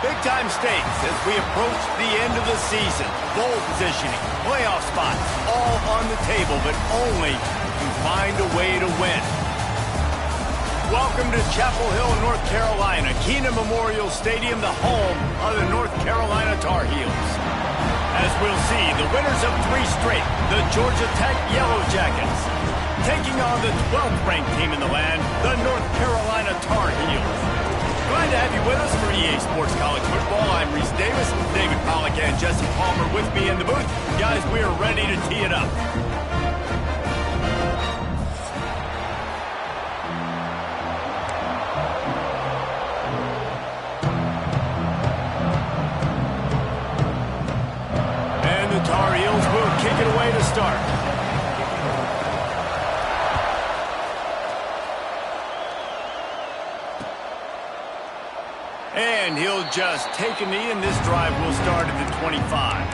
Big-time stakes as we approach the end of the season. Bowl positioning, playoff spots, all on the table, but only if you find a way to win. Welcome to Chapel Hill, North Carolina, Kenan Memorial Stadium, the home of the North Carolina Tar Heels. As we'll see, the winners of 3 straight, the Georgia Tech Yellow Jackets, taking on the 12th ranked team in the land, the North Carolina Tar Heels. Glad to have you with us for EA Sports College Football. I'm Reese Davis, David Pollack and Jesse Palmer with me in the booth. Guys, we are ready to tee it up. And the Tar Heels will kick it away to start. And he'll just take a knee, and this drive will start at the 25.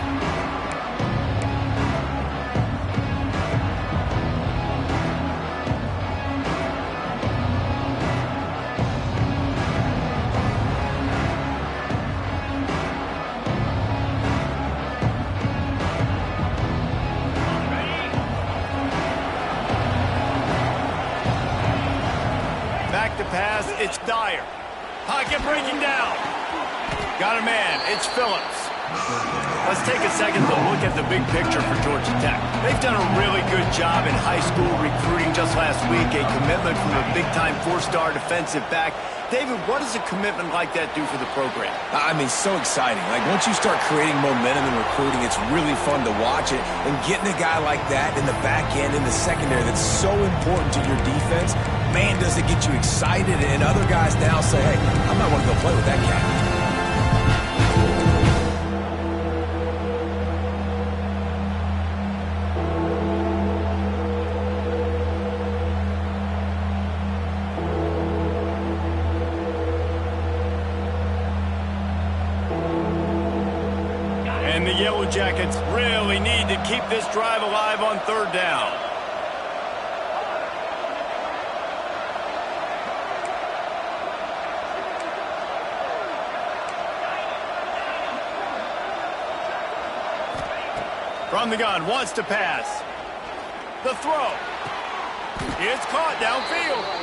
Back to pass, it's Dyer. Pocket breaking down. Got a man. It's Phillips. Let's take a second to look at the big picture for Georgia Tech. They've done a really good job in high school recruiting just last week. A commitment from a big-time 4-star defensive back. David, what does a commitment like that do for the program? I mean, so exciting. Like, once you start creating momentum in recruiting, it's really fun to watch it. And getting a guy like that in the back end, in the secondary, that's so important to your defense, man, does it get you excited. And other guys now say, hey, I might want to go play with that cat. And the Yellow Jackets really need to keep this drive alive on 3rd down. From the gun, wants to pass. The throw. It's caught downfield.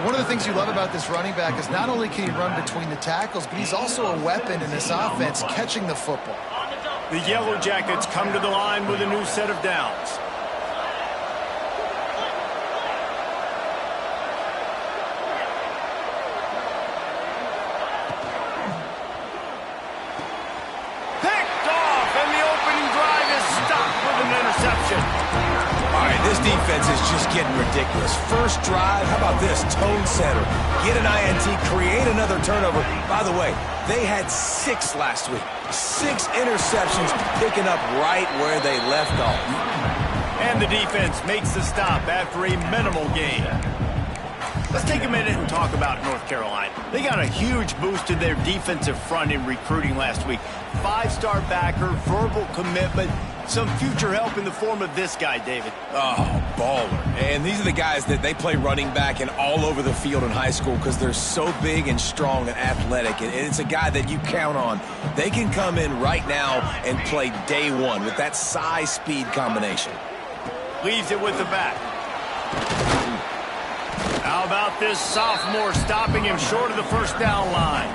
One of the things you love about this running back is not only can he run between the tackles, but he's also a weapon in this offense catching the football. The Yellow Jackets come to the line with a new set of downs. Picked off, and the opening drive is stopped with an interception. All right, this defense is just getting ridiculous. First drive, how about this? Tone setter. Get an INT, create another turnover. By the way, they had 6 last week. 6 interceptions, picking up right where they left off. And the defense makes the stop after a minimal gain. Let's take a minute and talk about North Carolina. They got a huge boost to their defensive front in recruiting last week. 5-star backer, verbal commitment, some future help in the form of this guy, David. Oh, baller. And these are the guys that they play running back and all over the field in high school because they're so big and strong and athletic. And it's a guy that you count on. They can come in right now and play day one with that size-speed combination. Leaves it with the back. How about this sophomore stopping him short of the 1st down line?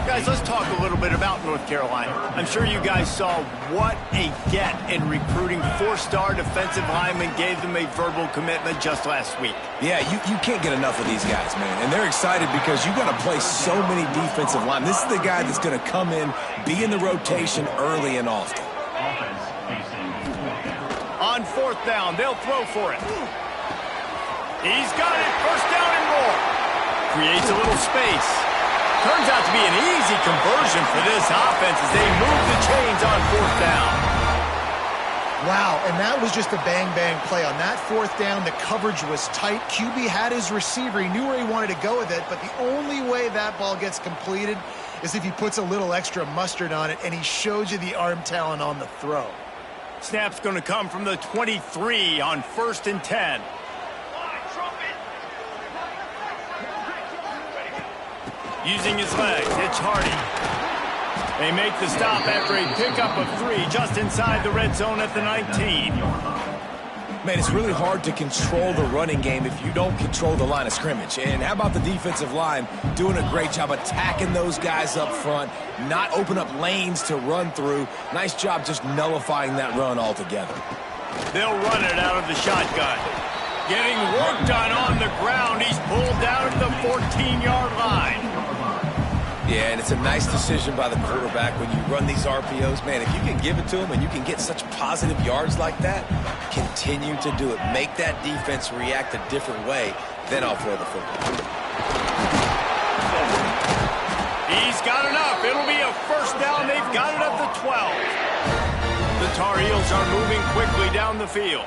Guys, let's talk a little bit about North Carolina. I'm sure you guys saw what a get in recruiting. 4-star defensive linemen gave them a verbal commitment just last week. Yeah, you can't get enough of these guys, man. And they're excited because you got to play so many defensive linemen. This is the guy that's going to come in, be in the rotation early and often. On 4th down, they'll throw for it. He's got it. 1st down and more. Creates a little space. Turns out to be an easy conversion for this offense as they move the chains on 4th down. Wow, and that was just a bang-bang play. On that 4th down, the coverage was tight. QB had his receiver. He knew where he wanted to go with it, but the only way that ball gets completed is if he puts a little extra mustard on it, and he shows you the arm talent on the throw. Snap's going to come from the 23 on 1st and 10. Using his legs, it's Hardy. They make the stop after a pickup of 3 just inside the red zone at the 19. Man, it's really hard to control the running game if you don't control the line of scrimmage. And how about the defensive line doing a great job attacking those guys up front, not open up lanes to run through. Nice job just nullifying that run altogether. They'll run it out of the shotgun. Getting work done on the ground. He's pulled down at the 14-yard line. Yeah, and it's a nice decision by the quarterback when you run these RPOs. Man, if you can give it to him and you can get such positive yards like that, continue to do it. Make that defense react a different way, then I'll throw the football. He's got enough. It'll be a first down. They've got it at the 12. The Tar Heels are moving quickly down the field.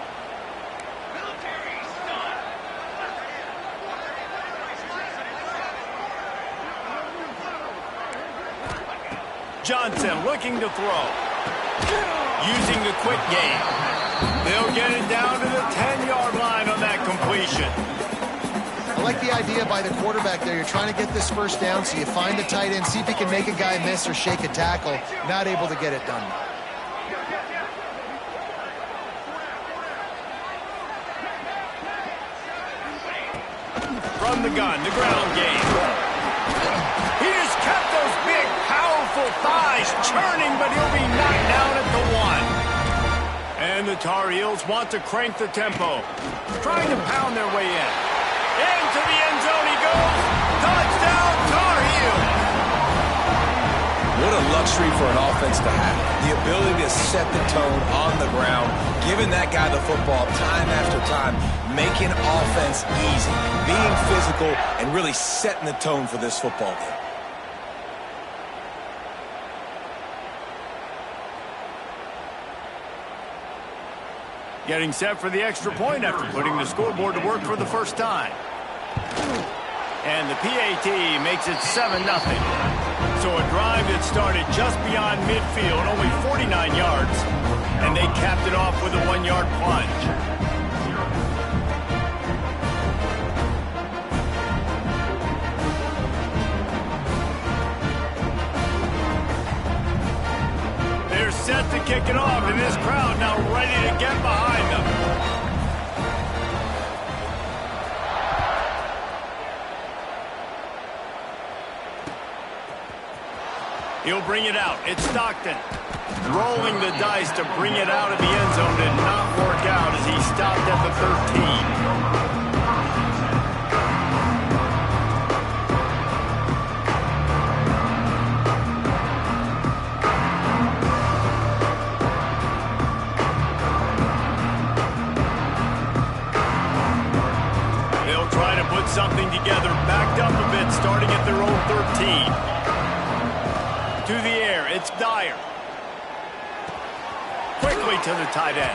Johnson looking to throw. Using the quick game. They'll get it down to the 10-yard line on that completion. I like the idea by the quarterback there. You're trying to get this first down, so you find the tight end, see if he can make a guy miss or shake a tackle. Not able to get it done. From the gun, the ground game. He just kept those big, powerful thighs churning, but he'll be knocked down at the 1. And the Tar Heels want to crank the tempo, trying to pound their way in. Into the end zone he goes. Touchdown, Tar Heels! What a luxury for an offense to have. The ability to set the tone on the ground, giving that guy the football time after time, making offense easy, being physical, and really setting the tone for this football game. Getting set for the extra point after putting the scoreboard to work for the first time. And the PAT makes it 7-0. So a drive that started just beyond midfield, only 49 yards, and they capped it off with a 1-yard plunge. They're set to kick it off, and this crowd now ready to get behind them. He'll bring it out. It's Stockton. Rolling the dice to bring it out of the end zone did not work out as he stopped at the 13. Something together, backed up a bit, starting at their own 13. To the air, it's Dyer. Quickly to the tight end.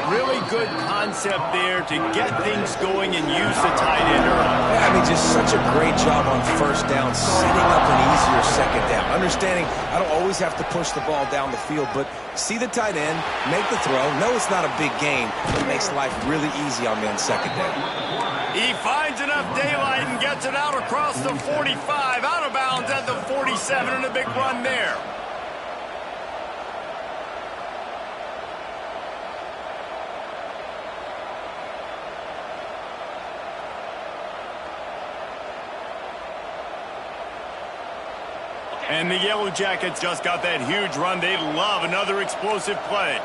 Really good concept there to get things going and use the tight end early. I mean, just such a great job on first down, setting up an easier second down. Understanding I don't always have to push the ball down the field, but see the tight end, make the throw. No, it's not a big game, but it makes life really easy on me on second down. He finds enough daylight and gets it out across the 45, out of bounds at the 47, and a big run there. And the Yellow Jackets just got that huge run. They love another explosive play.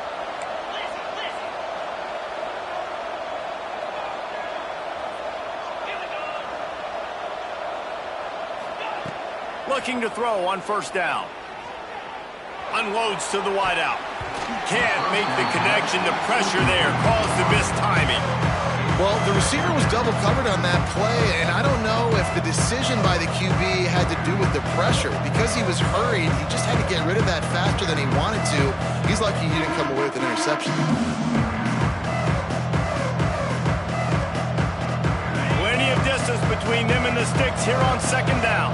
Looking to throw on first down. Unloads to the wideout. Can't make the connection. The pressure there caused the missed timing. Well, the receiver was double covered on that play, and I don't know if the decision by the QB had to do with the pressure. Because he was hurried, he just had to get rid of that faster than he wanted to. He's lucky he didn't come away with an interception. Plenty of distance between them and the sticks here on second down.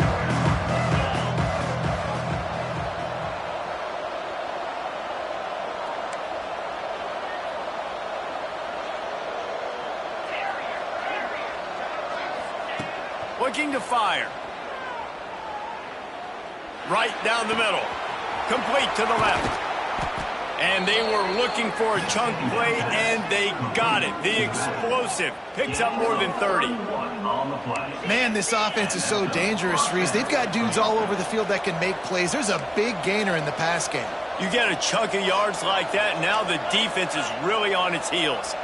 Looking to fire. Right down the middle. Complete to the left. And they were looking for a chunk play, and they got it. The explosive picks up more than 30. Man, this offense is so dangerous, Reese. They've got dudes all over the field that can make plays. There's a big gainer in the pass game. You get a chunk of yards like that, now the defense is really on its heels.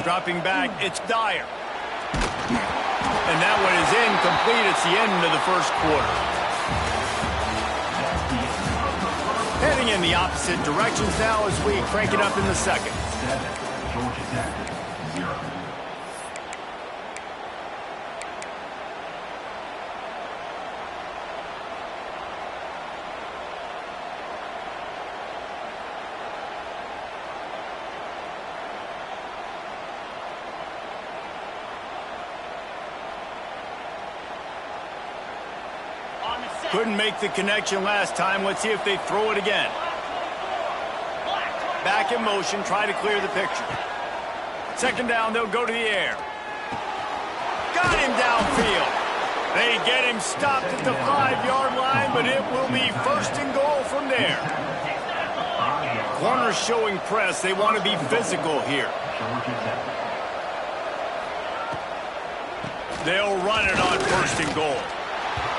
Dropping back, it's Dyer. And that one is incomplete. It's the end of the first quarter. Heading in the opposite directions now as we crank it up in the second. Georgia Tech, 0. Couldn't make the connection last time. Let's see if they throw it again. Back in motion, try to clear the picture. Second down, they'll go to the air. Got him downfield. They get him stopped at the 5-yard line, but it will be first and goal from there. Corners showing press. They want to be physical here. They'll run it on first and goal.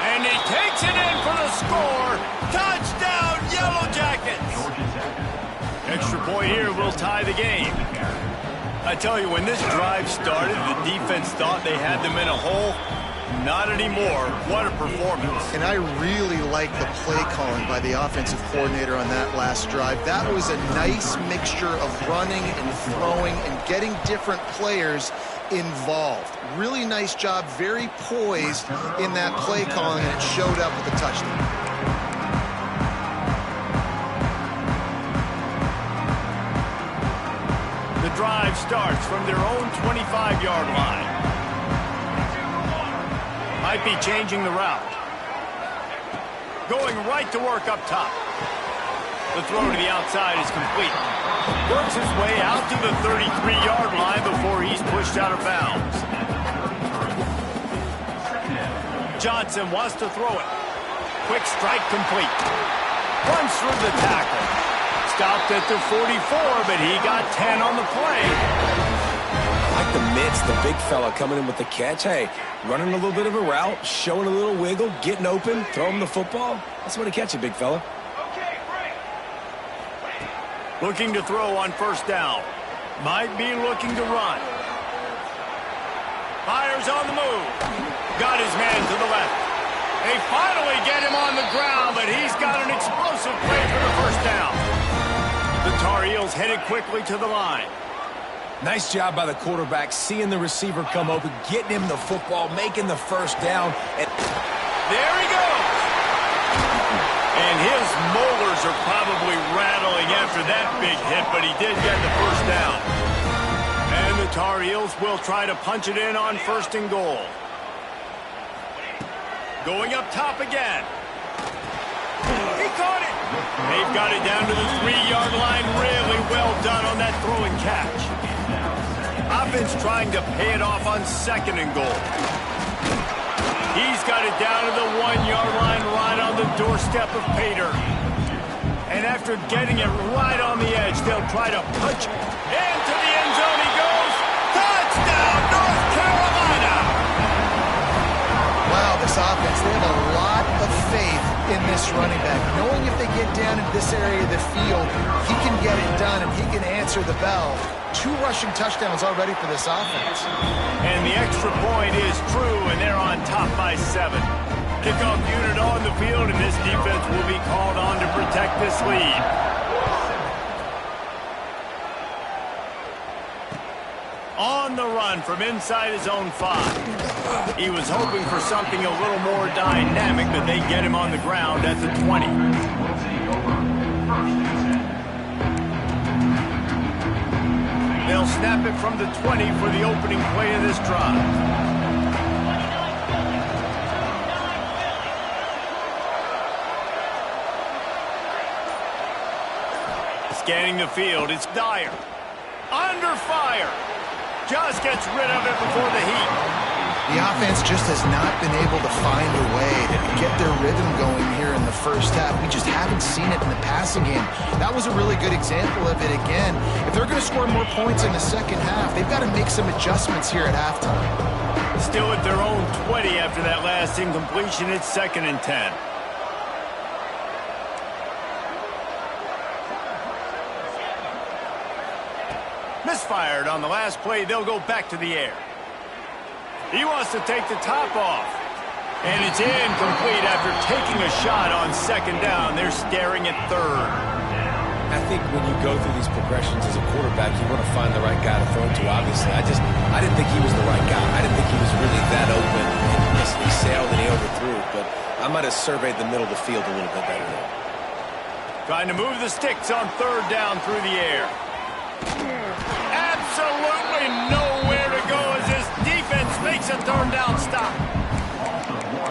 And he takes it in for the score. Touchdown, Yellow Jackets. Extra point here will tie the game. I tell you, when this drive started, the defense thought they had them in a hole. Not anymore. What a performance. And I really like the play calling by the offensive coordinator on that last drive. That was a nice mixture of running and throwing and getting different players involved. Really nice job, very poised in that play calling, and it showed up with a touchdown. The drive starts from their own 25-yard line. Might be changing the route. Going right to work up top. The throw to the outside is complete. Works his way out to the 33-yard line before he's pushed out of bounds. Johnson wants to throw it. Quick strike complete. Runs through the tackle. Stopped at the 44, but he got 10 on the play. Like the mitts, the big fella coming in with the catch. Hey, running a little bit of a route, showing a little wiggle, getting open, throw him the football. That's what he catch it, big fella. Looking to throw on first down. Might be looking to run. Fires on the move. Got his man to the left. They finally get him on the ground, but he's got an explosive play for the first down. The Tar Heels headed quickly to the line. Nice job by the quarterback, seeing the receiver come open, getting him the football, making the first down. And there he goes. And his molars are probably rattling after that big hit, but he did get the first down. And the Tar Heels will try to punch it in on first and goal. Going up top again. He caught it. They've got it down to the 3-yard line. Really well done on that throw and catch. Offense trying to pay it off on second and goal. He's got it down to the 1-yard line, right on the doorstep of Pater. And after getting it right on the edge, they'll try to punch it. Into the end zone he goes. Touchdown, North Carolina! Wow, this offense, they have a lot of faith in this running back. Knowing if they get down into this area of the field, he can get it done and he can answer the bell. 2 rushing touchdowns already for this offense. And the extra point is true, and they're on top by 7. Kickoff unit on the field, and this defense will be called on to protect this lead. On the run from inside his own 5. He was hoping for something a little more dynamic, but they get him on the ground at the 20. They'll snap it from the 20 for the opening play of this drive. Scanning the field, it's Dyer. Under fire. Just gets rid of it before the heat. The offense just has not been able to find a way to get their rhythm going here in the first half. We just haven't seen it in the passing game. That was a really good example of it again. If they're going to score more points in the second half, they've got to make some adjustments here at halftime. Still at their own 20 after that last incompletion. It's 2nd and 10. Misfired on the last play. They'll go back to the air. He wants to take the top off. And it's incomplete after taking a shot on 2nd down. They're staring at 3rd. I think when you go through these progressions as a quarterback, you want to find the right guy to throw to, obviously. I didn't think he was the right guy. I didn't think he was really that open. And he sailed and he overthrew. But I might have surveyed the middle of the field a little bit better there. Trying to move the sticks on 3rd down through the air. Absolutely nowhere to go as this defense makes a 3rd down stop.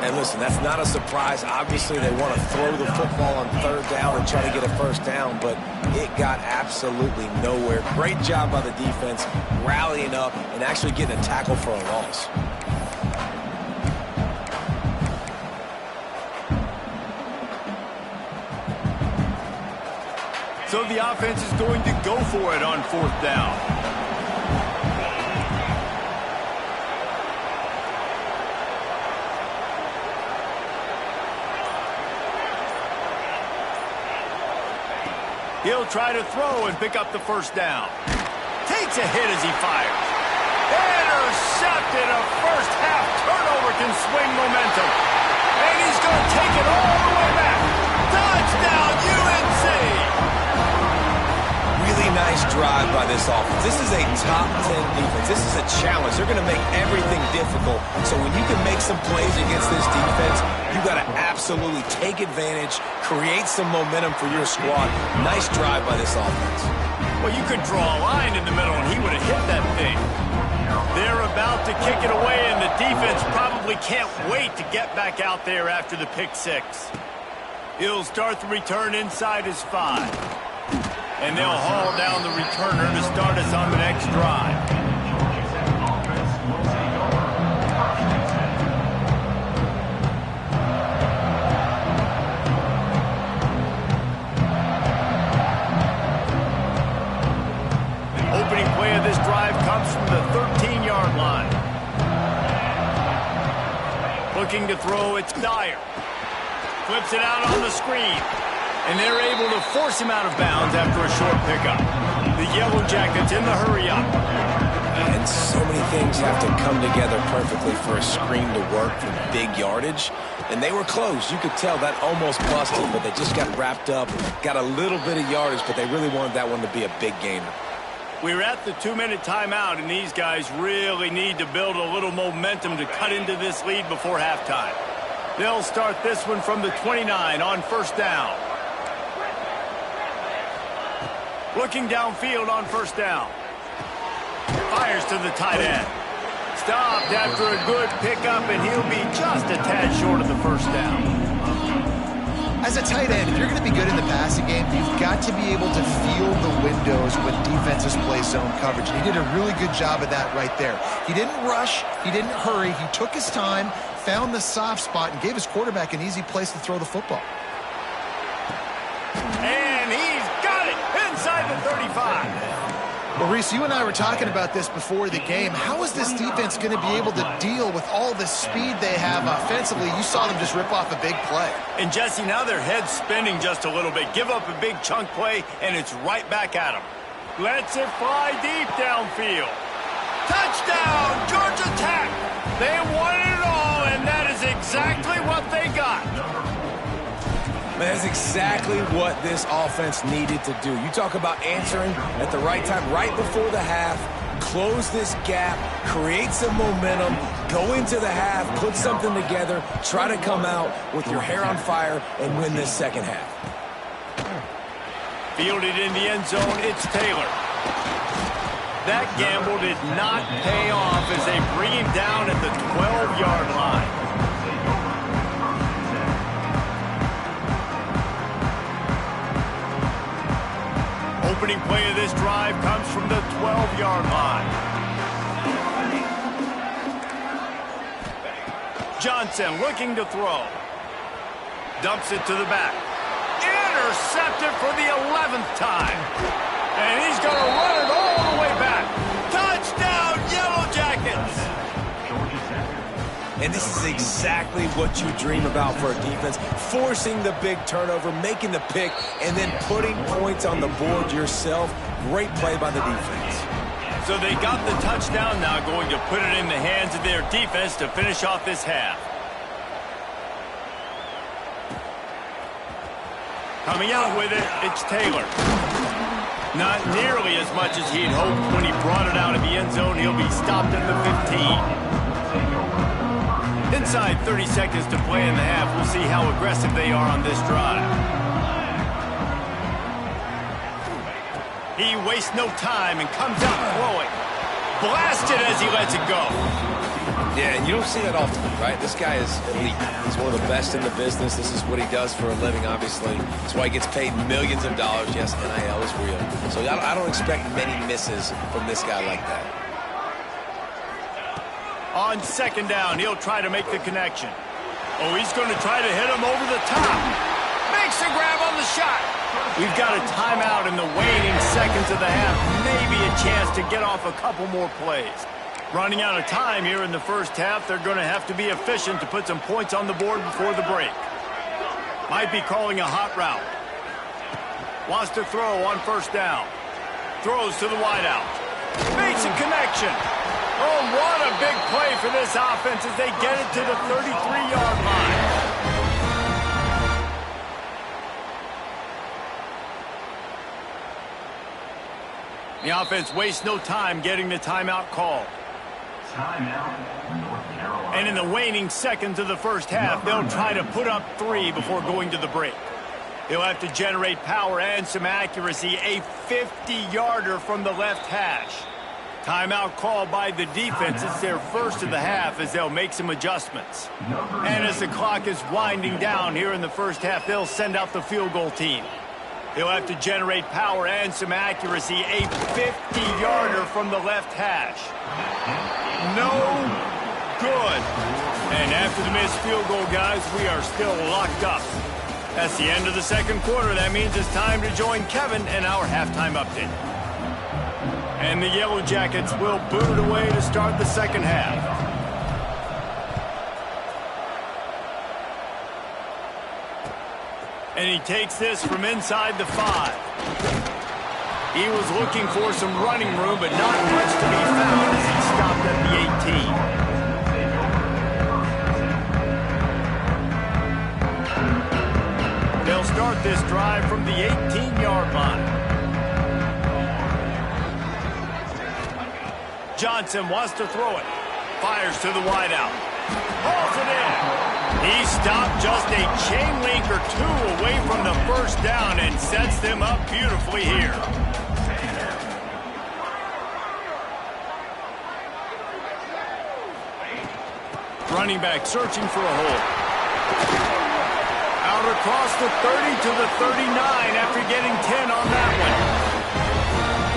And listen, that's not a surprise. Obviously, they want to throw the football on 3rd down and try to get a 1st down, but it got absolutely nowhere. Great job by the defense, rallying up and actually getting a tackle for a loss. So the offense is going to go for it on 4th down. He'll try to throw and pick up the 1st down. Takes a hit as he fires. Intercepted. A first-half turnover can swing momentum. And he's going to take it all the way back. Touchdown, UNC! Really nice drive by this offense. This is a top 10 defense. This is a challenge. They're going to make everything difficult. So when you can make some plays against this defense, you got to absolutely take advantage, create some momentum for your squad. Nice drive by this offense. Well, you could draw a line in the middle and he would have hit that thing. They're about to kick it away and the defense probably can't wait to get back out there after the pick 6. He'll start the return inside his 5. And they'll haul down the returner to start us on the next drive. Opening play of this drive comes from the 13-yard line. Looking to throw, it's Dyer. Flips it out on the screen. And they're able to force him out of bounds after a short pickup. The Yellow Jackets in the hurry-up. And so many things have to come together perfectly for a screen to work from big yardage. And they were close. You could tell that almost busted, but they just got wrapped up, got a little bit of yardage, but they really wanted that one to be a big gainer. We're at the 2-minute timeout, and these guys really need to build a little momentum to cut into this lead before halftime. They'll start this one from the 29 on 1st down. Looking downfield on 1st down. Fires to the tight end. Stopped after a good pickup, and he'll be just a tad short of the 1st down. As a tight end, if you're going to be good in the passing game, you've got to be able to feel the windows when defenses play zone coverage. And he did a really good job of that right there. He didn't rush. He didn't hurry. He took his time, found the soft spot, and gave his quarterback an easy place to throw the football. And he's got it inside the 35. Well, Reese, you and I were talking about this before the game. How is this defense going to be able to deal with all the speed they have offensively? You saw them just rip off a big play. And, Jesse, now their head's spinning just a little bit. Give up a big chunk play, and it's right back at them. Lets it fly deep downfield. Touchdown, Georgia Tech. They wanted it all, and that is exactly what they got. That's exactly what this offense needed to do. You talk about answering at the right time, right before the half, close this gap, create some momentum, go into the half, put something together, try to come out with your hair on fire and win this second half. Fielded in the end zone, it's Taylor. That gamble did not pay off as they bring him down at the 12-yard line. Opening play of this drive comes from the 12-yard line. Johnson looking to throw. Dumps it to the back. Intercepted for the 11th time. And he's going to run it all the way back. Touchdown, Yellow Jackets! And this is exactly what you dream about for a defense. Forcing the big turnover, making the pick, and then putting points on the board yourself. Great play by the defense. So they got the touchdown, now going to put it in the hands of their defense to finish off this half. Coming out with it, it's Taylor. Not nearly as much as he'd hoped when he brought it out of the end zone. He'll be stopped at the 15. Inside 30 seconds to play in the half. We'll see how aggressive they are on this drive. He wastes no time and comes out throwing. Blasted as he lets it go. Yeah, and you don't see that often, right? This guy is elite. He's one of the best in the business. This is what he does for a living, obviously. That's why he gets paid millions of dollars. Yes, NIL is real. So I don't expect many misses from this guy like that. On second down, he'll try to make the connection. Oh, he's going to try to hit him over the top. Makes a grab on the shot. We've got a timeout in the waning seconds of the half. Maybe a chance to get off a couple more plays. Running out of time here in the first half. They're going to have to be efficient to put some points on the board before the break. Might be calling a hot route. Wants to throw on first down. Throws to the wideout. Makes a connection. Oh, what a big play for this offense as they get it to the 33-yard line. The offense wastes no time getting the timeout called. Timeout, North Carolina. And in the waning seconds of the first half, they'll try to put up 3 before going to the break. They'll have to generate power and some accuracy. A 50-yarder from the left hash. Timeout called by the defense. It's their first of the half as they'll make some adjustments. And as the clock is winding down here in the first half, they'll send out the field goal team. They'll have to generate power and some accuracy. A 50-yarder from the left hash. No good. And after the missed field goal, guys, we are still locked up. That's the end of the second quarter. That means it's time to join Kevin in our halftime update. And the Yellow Jackets will boot it away to start the second half. And he takes this from inside the 5. He was looking for some running room, but not much to be found as he stopped at the 18. They'll start this drive from the 18-yard line. Johnson wants to throw it. Fires to the wideout. Hauls it in. He stopped just a chain link or 2 away from the first down and sets them up beautifully here. Running back searching for a hole. Out across the 30 to the 39 after getting 10 on that one.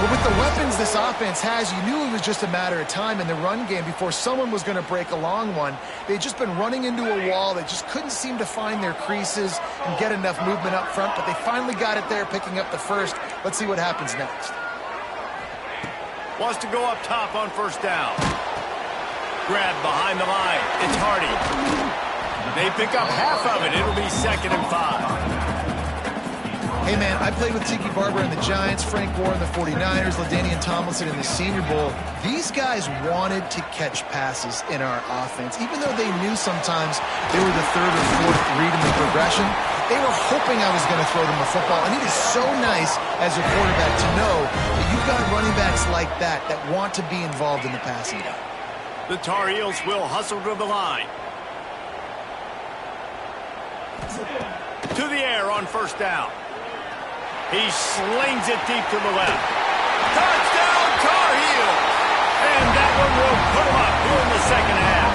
Well, with the weapons this offense has, you knew it was just a matter of time in the run game before someone was going to break a long one. They'd just been running into a wall. They just couldn't seem to find their creases and get enough movement up front, but they finally got it there, picking up the first. Let's see what happens next. Wants to go up top on first down. Grab behind the line. It's Hardy. They pick up half of it. It'll be 2nd and 5. Hey, man, I played with Tiki Barber and the Giants, Frank Gore and the 49ers, LaDainian Tomlinson in the Senior Bowl. These guys wanted to catch passes in our offense. Even though they knew sometimes they were the 3rd or 4th read in the progression, they were hoping I was going to throw them a football. And it is so nice as a quarterback to know that you've got running backs like that that want to be involved in the passing game. The Tar Heels will hustle to the line. To the air on first down. He slings it deep to the left. Touchdown, Tar Heels! And that one will put him up here in the second half.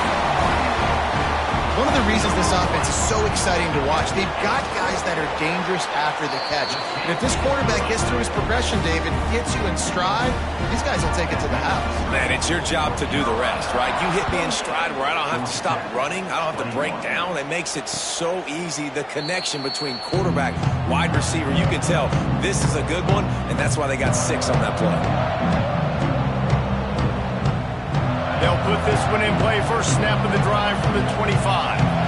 One of the reasons this offense is so exciting to watch, they've got guys that are dangerous after the catch. And if this quarterback gets through his progression, David, gets you in stride, these guys will take it to the house. Man, it's your job to do the rest, right? You hit me in stride where I don't have to stop running. I don't have to break down. It makes it so easy, the connection between quarterback, wide receiver. You can tell this is a good one, and that's why they got 6 on that play. They'll put this one in play. First snap of the drive from the 25.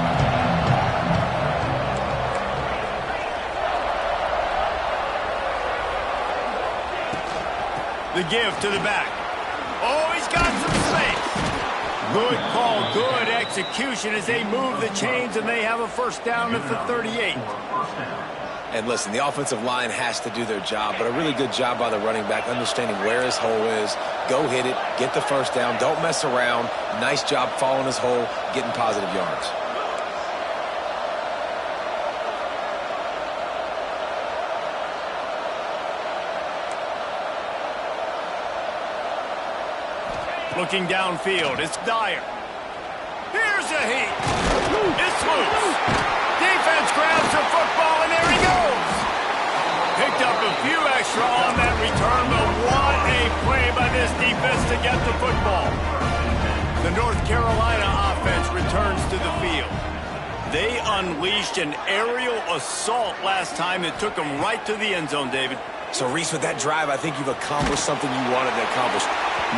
The give to the back. Oh, he's got some space. Good call, good execution as they move the chains, and they have a first down at the 38. And listen, the offensive line has to do their job, but a really good job by the running back, understanding where his hole is. Go hit it, get the first down, don't mess around. Nice job following his hole, getting positive yards. Looking downfield, it's Dyer. Here's a heat. It's loose. Defense grabs the football, and there he goes. Picked up a few extra on that return, but what a play by this defense to get the football. The North Carolina offense returns to the field. They unleashed an aerial assault last time that took them right to the end zone, David. So, Reese, with that drive, I think you've accomplished something you wanted to accomplish.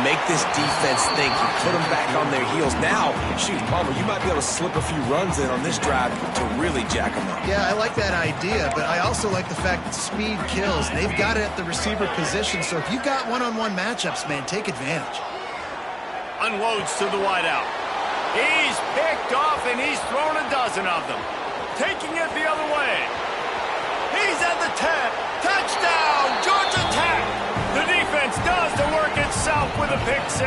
Make this defense think. You put them back on their heels. Now, shoot, Palmer, you might be able to slip a few runs in on this drive to really jack them up. Yeah, I like that idea, but I also like the fact that speed kills. They've got it at the receiver position, so if you've got one-on-one matchups, man, take advantage. Unloads to the wideout. He's picked off, and he's thrown a dozen of them. Taking it the other way. He's at the 10. Touchdown, Georgia Tech. The defense does the work itself with a pick 6.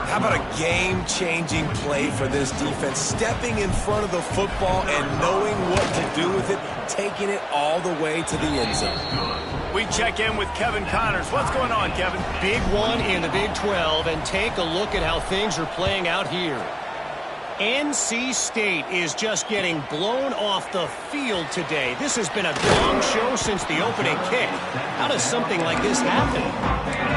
How about a game-changing play for this defense? Stepping in front of the football and knowing what to do with it, taking it all the way to the end zone. We check in with Kevin Connors. What's going on, Kevin? Big one in the Big 12, and take a look at how things are playing out here. NC State is just getting blown off the field today. This has been a gong show since the opening kick. How does something like this happen?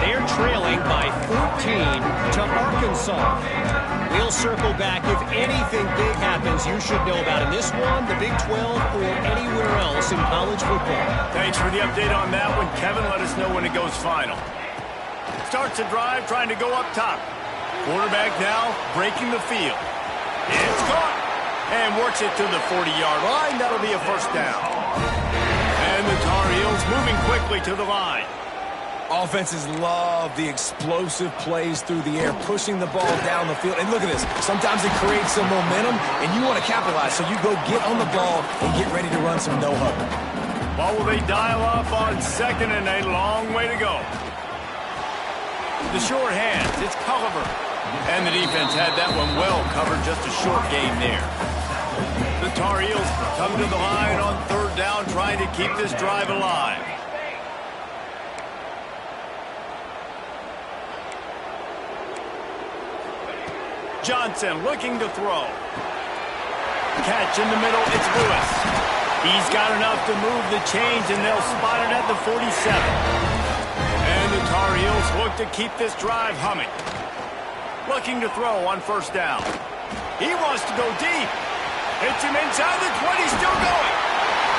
They're trailing by 14 to Arkansas. We'll circle back if anything big happens you should know about in this one, the Big 12, or anywhere else in college football. Thanks for the update on that one, Kevin. Let us know when it goes final. Starts a drive trying to go up top. Quarterback now breaking the field. It's caught and works it to the 40-yard line. That'll be a first down. And the Tar Heels moving quickly to the line. Offenses love the explosive plays through the air, pushing the ball down the field. And look at this. Sometimes it creates some momentum, and you want to capitalize. So you go get on the ball and get ready to run some no-huddle. Ball will they dial up on second, and a long way to go. The short hands. It's Culliver. And the defense had that one well covered, just a short game there. The Tar Heels come to the line on third down, trying to keep this drive alive. Johnson looking to throw. Catch in the middle, it's Lewis. He's got enough to move the chains, and they'll spot it at the 47. And the Tar Heels look to keep this drive humming. Looking to throw on first down. He wants to go deep. Hits him inside the 20, still going.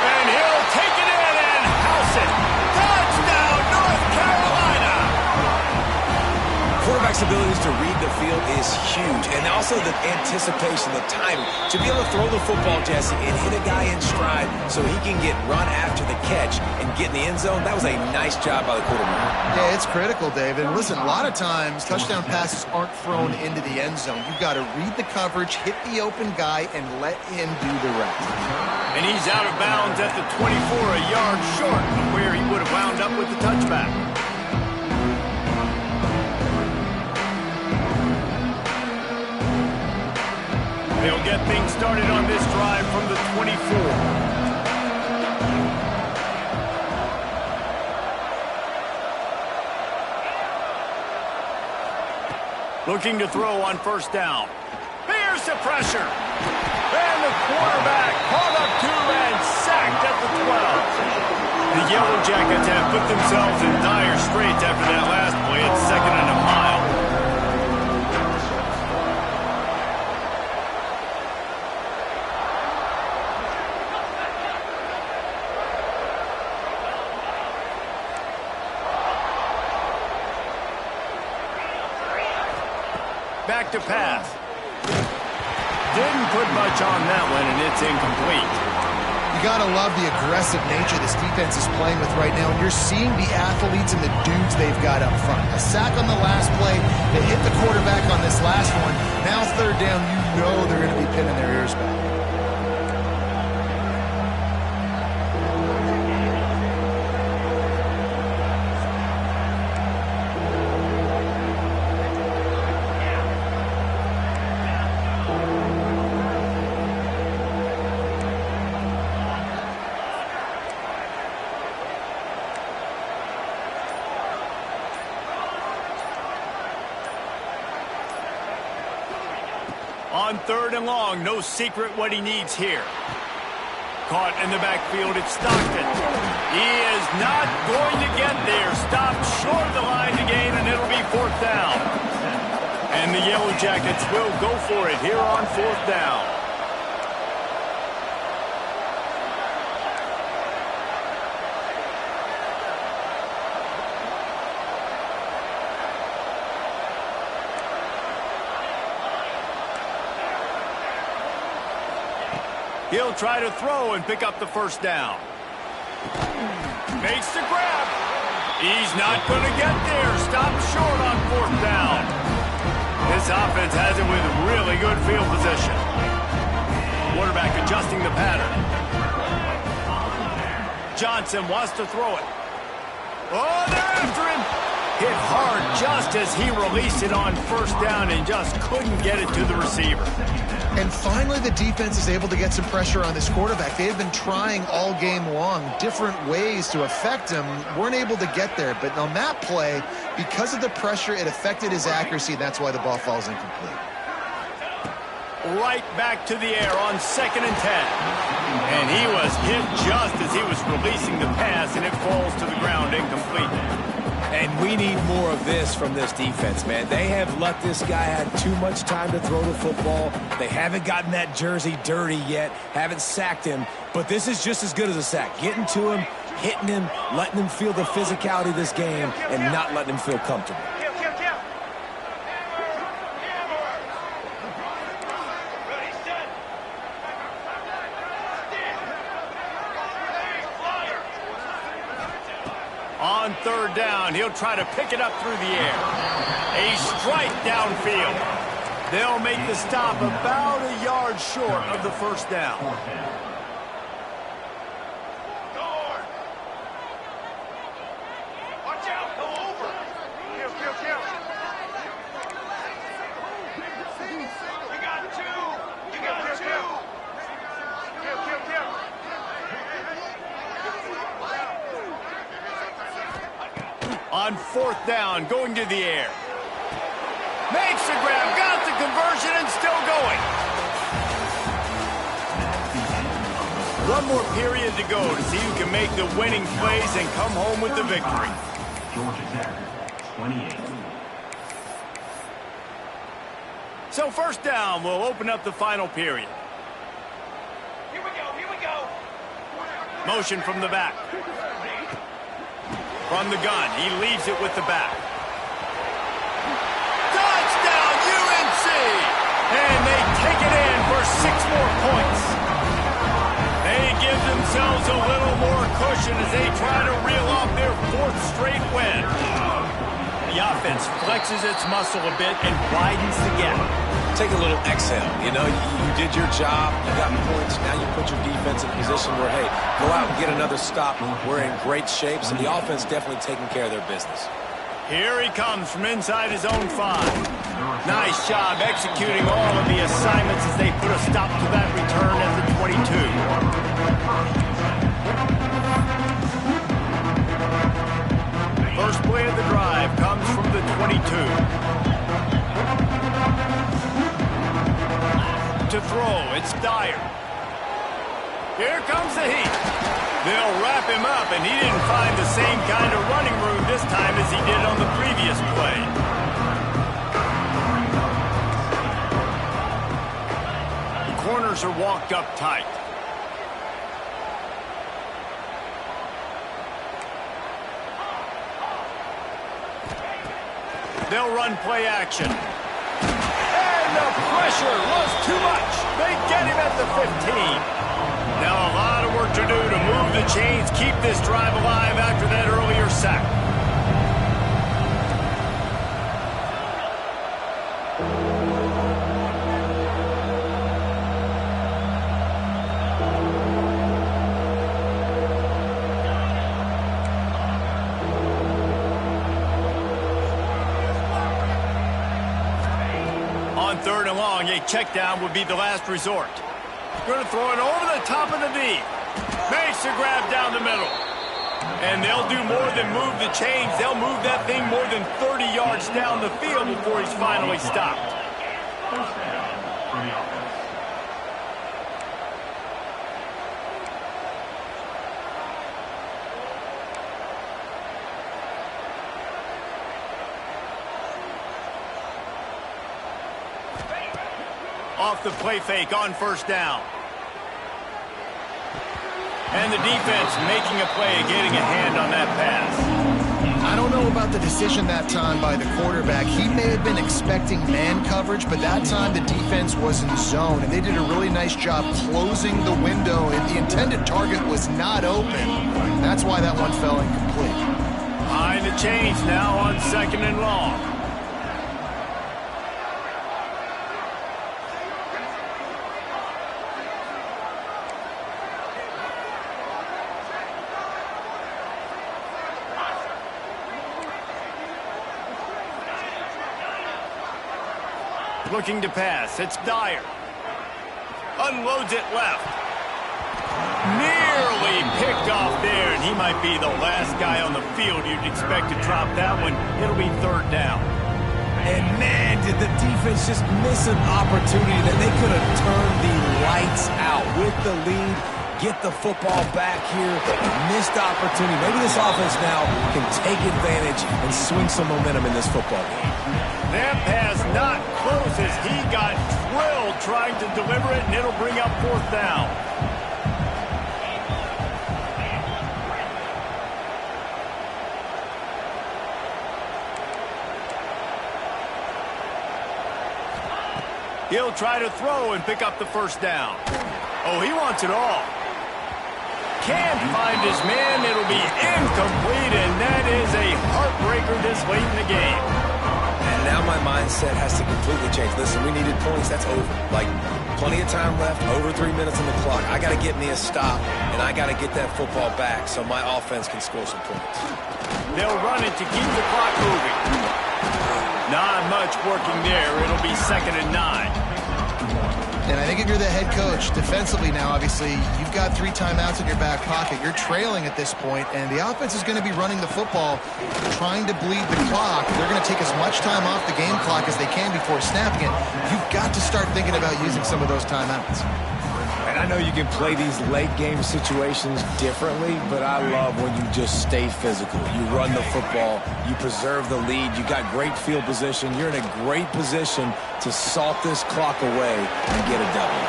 And he'll take it in and house it. Touchdown, North Carolina! Quarterback's abilities to read the field is huge. And also the anticipation, the timing. To be able to throw the football, Jesse, and hit a guy in stride so he can get run after the catch and get in the end zone, that was a nice job by the quarterback. Yeah, it's critical, David. Listen, a lot of times touchdown passes aren't thrown into the end zone. You've got to read the coverage, hit the open guy, and let him do the rest. And he's out of bounds at the 24, a yard short of where he would have wound up with the touchback. They'll get things started on this drive from the 24. Looking to throw on first down. Here's the pressure. And the quarterback caught up to and sacked at the 12. The Yellow Jackets have put themselves in dire straits after that last play. It's 2nd and back to pass. Didn't put much on that one, and it's incomplete. You got to love the aggressive nature this defense is playing with right now, and you're seeing the athletes and the dudes they've got up front. A sack on the last play. They hit the quarterback on this last one. Now third down, you know they're going to be pinning their ears back. On third and long, no secret what he needs here. Caught in the backfield, it's Stockton. He is not going to get there. Stopped short of the line to gain, and it'll be fourth down. And the Yellow Jackets will go for it here on fourth down. He'll try to throw and pick up the first down. Makes the grab. He's not going to get there. Stopped short on fourth down. This offense has it with really good field position. Quarterback adjusting the pattern. Johnson wants to throw it. Oh, they're after him. Hit hard just as he released it on first down and just couldn't get it to the receiver. And finally, the defense is able to get some pressure on this quarterback. They have been trying all game long different ways to affect him. Weren't able to get there. But on that play, because of the pressure, it affected his accuracy. That's why the ball falls incomplete. Right back to the air on 2nd and 10. And he was hit just as he was releasing the pass, and it falls to the ground incomplete. And we need more of this from this defense, man. They have let this guy have too much time to throw the football. They haven't gotten that jersey dirty yet, haven't sacked him. But this is just as good as a sack. Getting to him, hitting him, letting him feel the physicality of this game, and not letting him feel comfortable. On third down, he'll try to pick it up through the air. A strike downfield. They'll make the stop about a yard short of the first down. Watch out, go over. Kill. You got two. Kill. On fourth down, going to the air. Makes the grab, got the conversion, and still going. One more period to go to see who can make the winning plays and come home with the victory. Georgia Tech, 28. So first down, we'll open up the final period. Here we go. Motion from the back. From the gun, he leaves it with the back. Touchdown, UNC! And they take it in for 6 more points. They give themselves a little more cushion as they try to reel off their 4th straight win. The offense flexes its muscle a bit and widens the gap. Take a little exhale. You know, you did your job. You got points. Now you put your defense in a position where, hey, go out and get another stop. We're in great shape, so the offense definitely taking care of their business. Here he comes from inside his own 5. Nice job executing all of the assignments as they put a stop to that return at the 22. First play of the drive comes from the 22. To throw, it's Dyer. Here comes the heat. They'll wrap him up, and he didn't find the same kind of running room this time as he did on the previous play. The corners are walked up tight. They'll run play action. the pressure was too much. They get him at the 15. Now a lot of work to do to move the chains, keep this drive alive after that earlier sack. On 3rd and long, a check down would be the last resort. Going to throw it over the top of the knee. Makes a grab down the middle. And they'll do more than move the chains. They'll move that thing more than 30 yards down the field before he's finally stopped. First down for the offense. Off the play fake on 1st down. And the defense making a play, getting a hand on that pass. I don't know about the decision that time by the quarterback. He may have been expecting man coverage, but that time the defense was in zone, and they did a really nice job closing the window, and the intended target was not open. That's why that one fell incomplete. Behind the chains now on 2nd and long. Looking to pass. It's Dyer. Unloads it left. Nearly picked off there, and he might be the last guy on the field you'd expect to drop that one. It'll be 3rd down. And man, did the defense just miss an opportunity that they could have turned the lights out with the lead. Get the football back here. Missed opportunity. Maybe this offense now can take advantage and swing some momentum in this football game. That pass not close as he got drilled trying to deliver it, and it'll bring up 4th down. He'll try to throw and pick up the 1st down. Oh, he wants it all. Can't find his man. It'll be incomplete, and that is a heartbreaker this late in the game. And now my mindset has to completely change. Listen, we needed points. That's over. Like, plenty of time left, over 3 minutes on the clock. I got to get me a stop, and I got to get that football back so my offense can score some points. They'll run it to keep the clock moving. Not much working there. It'll be 2nd and 9. And I think if you're the head coach, defensively now, obviously, you've got 3 timeouts in your back pocket. You're trailing at this point, and the offense is going to be running the football, trying to bleed the clock. They're going to take as much time off the game clock as they can before snapping it. You've got to start thinking about using some of those timeouts. And I know you can play these late game situations differently, but I love when you just stay physical. You run the football, you preserve the lead, you got great field position, you're in a great position to salt this clock away and get a W.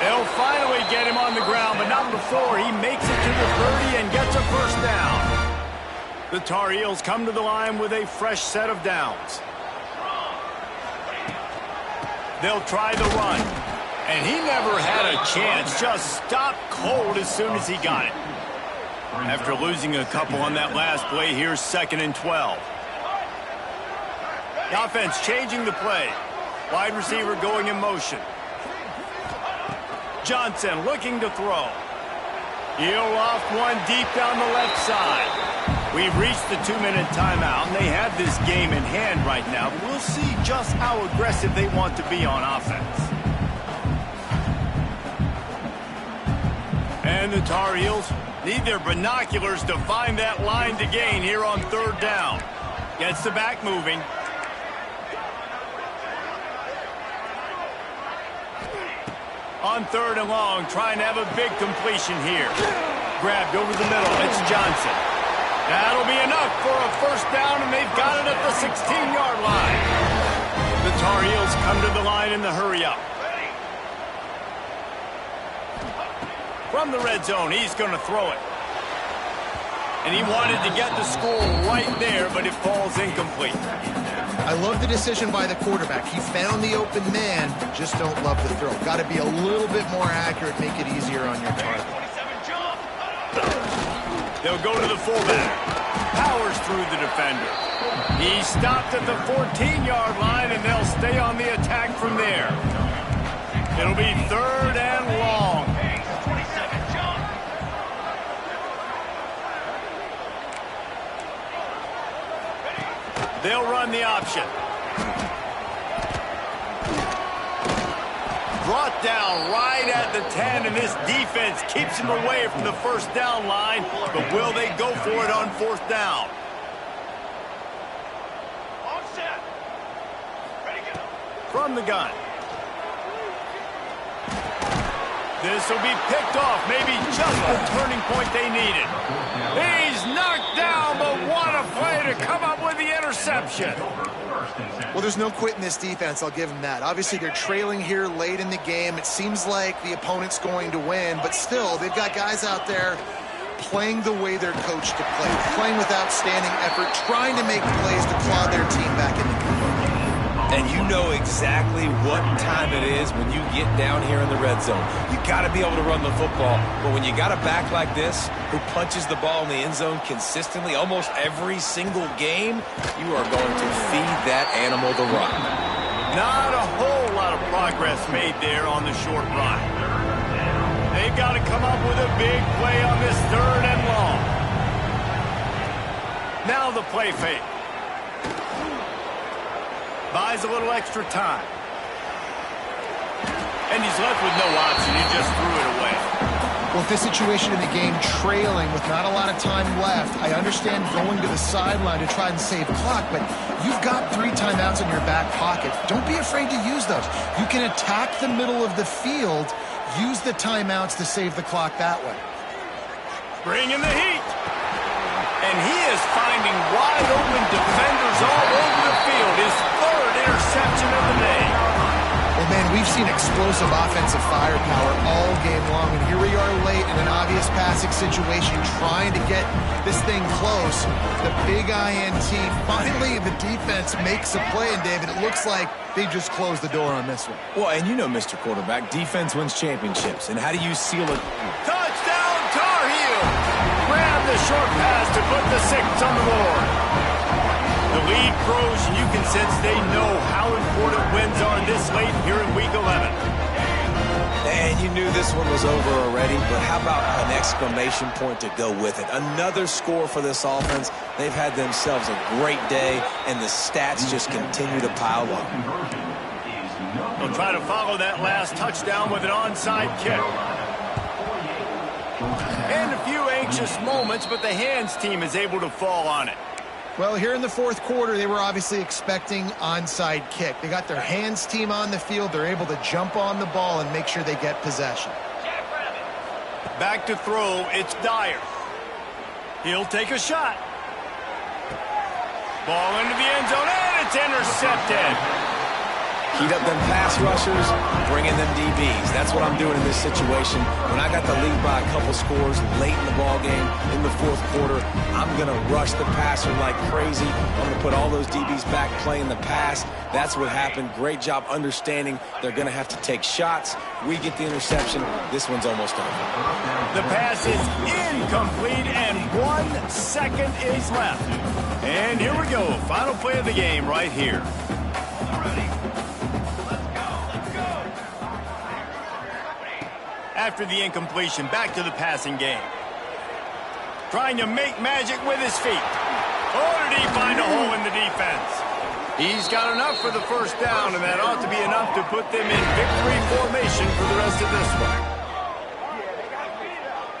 They'll finally get him on the ground, but not before he makes it to the 30 and gets a 1st down. The Tar Heels come to the line with a fresh set of downs. They'll try the run. And he never had a chance, just stopped cold as soon as he got it. After losing a couple on that last play, here's 2nd and 12. The offense changing the play. Wide receiver going in motion. Johnson looking to throw. He'll off one deep down the left side. We've reached the 2-minute timeout, and they have this game in hand right now. We'll see just how aggressive they want to be on offense. And the Tar Heels need their binoculars to find that line to gain here on 3rd down. Gets the back moving. On 3rd and long, trying to have a big completion here. Grabbed over the middle. It's Johnson. That'll be enough for a 1st down, and they've got it at the 16-yard line. The Tar Heels come to the line in the hurry-up. From the red zone, he's going to throw it. And he wanted to get the score right there, but it falls incomplete. I love the decision by the quarterback. He found the open man, just don't love the throw. Got to be a little bit more accurate, make it easier on your target. They'll go to the fullback. Powers through the defender. He stopped at the 14-yard line, and they'll stay on the attack from there. It'll be 3rd and long. They'll run the option. Brought down right at the 10, and this defense keeps him away from the first down line. But will they go for it on 4th down? All set. Ready to go. From the gun. This will be picked off, maybe just the turning point they needed. He's knocked down, but what a play to come up with the interception. Well, there's no quitting this defense, I'll give them that. Obviously, they're trailing here late in the game. It seems like the opponent's going to win, but still, they've got guys out there playing the way they're coached to play, playing with outstanding effort, trying to make plays to claw their team back in the game. And you know exactly what time it is when you get down here in the red zone. You got to be able to run the football, but when you got a back like this who punches the ball in the end zone consistently almost every single game, you are going to feed that animal the rock. Not a whole lot of progress made there on the short run. They've got to come up with a big play on this 3rd and long. Now the play fake. Buys a little extra time. And he's left with no option. He just threw it away. Well, with this situation in the game, trailing with not a lot of time left, I understand going to the sideline to try and save clock, but you've got 3 timeouts in your back pocket. Don't be afraid to use those. You can attack the middle of the field, use the timeouts to save the clock that way. Bring in the heat. And he is finding wide open defenders all over the field. His 3rd interception of the day. Well, man, we've seen explosive offensive firepower all game long, and here we are late in an obvious passing situation trying to get this thing close. The big INT, finally the defense makes a play, and David, it looks like they just closed the door on this one. Well, and you know, Mr. Quarterback, defense wins championships. And how do you seal it? Touchdown, Tar Heel! Grab the short pass to put the 6 on the board. The lead grows, and you can sense they know how important wins are this late here in Week 11. And you knew this one was over already, but how about an exclamation point to go with it? Another score for this offense. They've had themselves a great day, and the stats just continue to pile up. They'll try to follow that last touchdown with an onside kick. And a few anxious moments, but the hands team is able to fall on it. Well, here in the 4th quarter, they were obviously expecting onside kick. They got their hands team on the field. They're able to jump on the ball and make sure they get possession. Back to throw, it's Dyer. He'll take a shot. Ball into the end zone, and it's intercepted. Heat up them pass rushers, bring in them DBs. That's what I'm doing in this situation. When I got the lead by a couple scores late in the ballgame, in the 4th quarter, I'm going to rush the passer like crazy. I'm going to put all those DBs back playing the pass. That's what happened. Great job understanding they're going to have to take shots. We get the interception. This one's almost over. The pass is incomplete, and 1 second is left. And here we go. Final play of the game right here. After the incompletion, back to the passing game. Trying to make magic with his feet. Oh, did he find a hole in the defense? He's got enough for the 1st down, and that ought to be enough to put them in victory formation for the rest of this one.